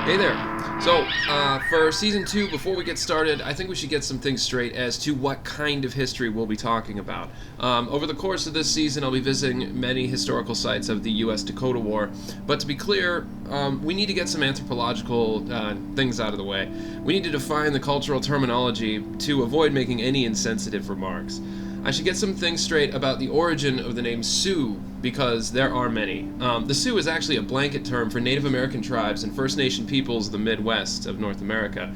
Hey there. So, for Season 2, before we get started, I think we should get some things straight as to what kind of history we'll be talking about. Over the course of this season, I'll be visiting many historical sites of the U.S. Dakota War, but to be clear, we need to get some anthropological things out of the way. We need to define the cultural terminology to avoid making any insensitive remarks. I should get some things straight about the origin of the name Sioux, because there are many. The Sioux is actually a blanket term for Native American tribes and First Nation peoples of the Midwest of North America.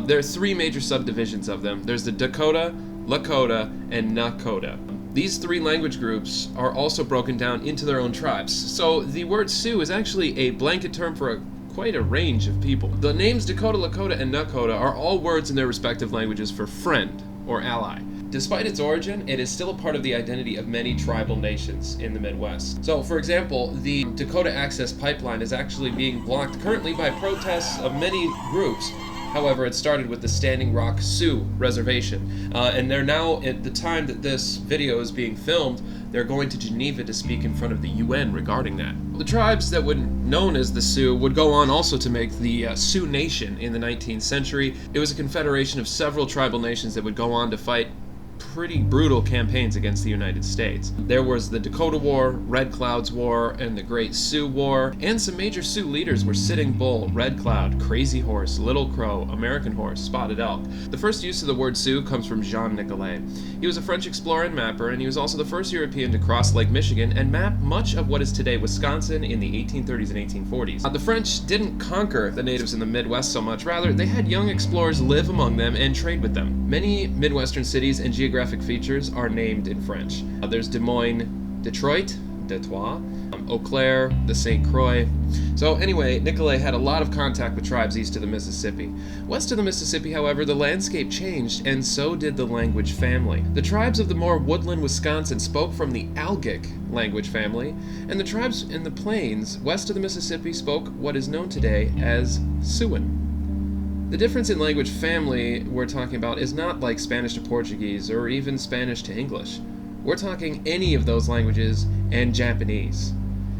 There are three major subdivisions of them. There's the Dakota, Lakota, and Nakota. These three language groups are also broken down into their own tribes. So the word Sioux is actually a blanket term for quite a range of people. The names Dakota, Lakota, and Nakota are all words in their respective languages for friend or ally. Despite its origin, it is still a part of the identity of many tribal nations in the Midwest. So, for example, the Dakota Access Pipeline is actually being blocked currently by protests of many groups. However, it started with the Standing Rock Sioux Reservation, and they're now, at the time that this video is being filmed, they're going to Geneva to speak in front of the UN regarding that. The tribes that were known as the Sioux would go on also to make the Sioux Nation in the 19th century. It was a confederation of several tribal nations that would go on to fight pretty brutal campaigns against the United States. There was the Dakota War, Red Cloud's War, and the Great Sioux War, and some major Sioux leaders were Sitting Bull, Red Cloud, Crazy Horse, Little Crow, American Horse, Spotted Elk. The first use of the word Sioux comes from Jean Nicolet. He was a French explorer and mapper, and he was also the first European to cross Lake Michigan and map much of what is today Wisconsin in the 1830s and 1840s. The French didn't conquer the natives in the Midwest so much, rather they had young explorers live among them and trade with them. Many Midwestern cities and geographic features are named in French. There's Des Moines, Detroit, Detroit, Eau Claire, the St. Croix. So anyway, Nicolet had a lot of contact with tribes east of the Mississippi. West of the Mississippi, however, the landscape changed, and so did the language family. The tribes of the more woodland Wisconsin spoke from the Algic language family, and the tribes in the plains west of the Mississippi spoke what is known today as Siouan. The difference in language family we're talking about is not like Spanish to Portuguese or even Spanish to English. We're talking any of those languages and Japanese.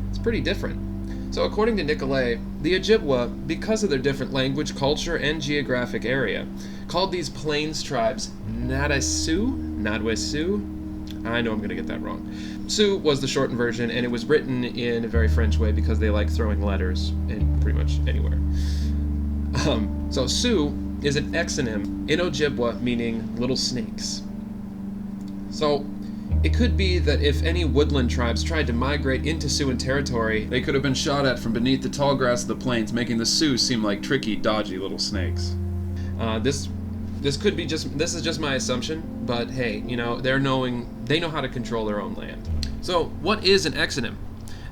It's pretty different. So according to Nicolet, the Ojibwa, because of their different language, culture, and geographic area, called these plains tribes Nadwesu. I know I'm going to get that wrong. Sioux was the shortened version, and it was written in a very French way because they like throwing letters in pretty much anywhere. So Sioux is an exonym in Ojibwa meaning little snakes. So it could be that if any woodland tribes tried to migrate into Siouan territory, they could have been shot at from beneath the tall grass of the plains, making the Sioux seem like tricky, dodgy little snakes. This is just my assumption, but hey, they know how to control their own land. So what is an exonym?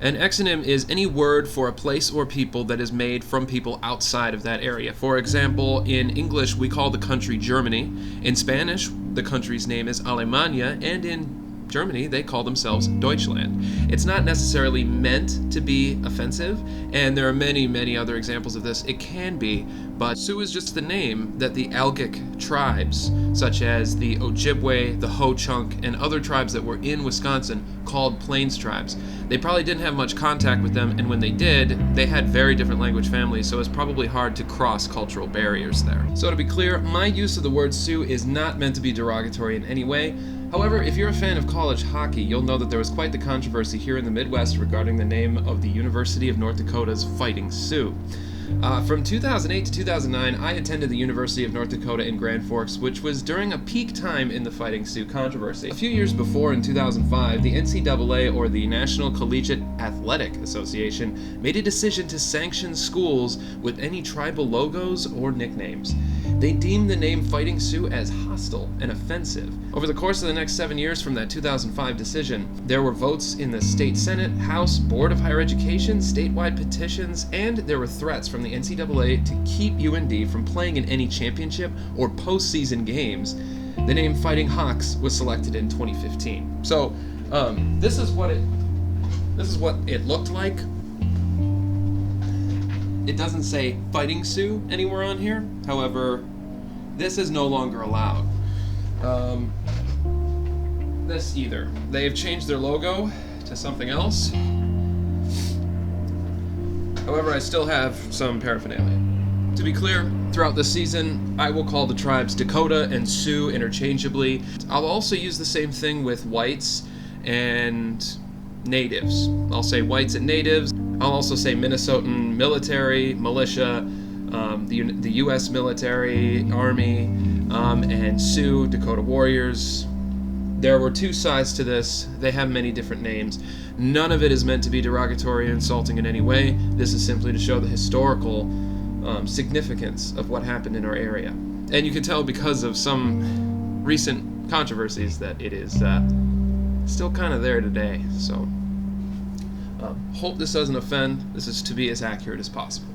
An exonym is any word for a place or people that is made from people outside of that area. For example, in English, we call the country Germany. In Spanish, the country's name is Alemania, and in Germany, they call themselves Deutschland. It's not necessarily meant to be offensive, and there are many, many other examples of this. It can be, but Sioux is just the name that the Algic tribes, such as the Ojibwe, the Ho-Chunk, and other tribes that were in Wisconsin called Plains tribes. They probably didn't have much contact with them, and when they did, they had very different language families, so it's probably hard to cross cultural barriers there. So to be clear, my use of the word Sioux is not meant to be derogatory in any way. However, if you're a fan of college hockey, you'll know that there was quite the controversy here in the Midwest regarding the name of the University of North Dakota's Fighting Sioux. From 2008 to 2009, I attended the University of North Dakota in Grand Forks, which was during a peak time in the Fighting Sioux controversy. A few years before, in 2005, the NCAA, or the National Collegiate Athletic Association, made a decision to sanction schools with any tribal logos or nicknames. They deemed the name Fighting Sioux as hostile and offensive. Over the course of the next 7 years from that 2005 decision, there were votes in the State Senate, House, Board of Higher Education, statewide petitions, and there were threats from the NCAA to keep UND from playing in any championship or postseason games. The name Fighting Hawks was selected in 2015. So, this is what it looked like. It doesn't say Fighting Sioux anywhere on here. However, this is no longer allowed. This either. They've changed their logo to something else. However, I still have some paraphernalia. To be clear, throughout this season, I will call the tribes Dakota and Sioux interchangeably. I'll also use the same thing with whites and natives. I'll say whites and natives. I'll also say Minnesotan military, militia, the U.S. military, army, and Sioux, Dakota warriors. There were two sides to this. They have many different names. None of it is meant to be derogatory or insulting in any way. This is simply to show the historical significance of what happened in our area. And you can tell because of some recent controversies that it is still kind of there today. So, hope this doesn't offend. This is to be as accurate as possible.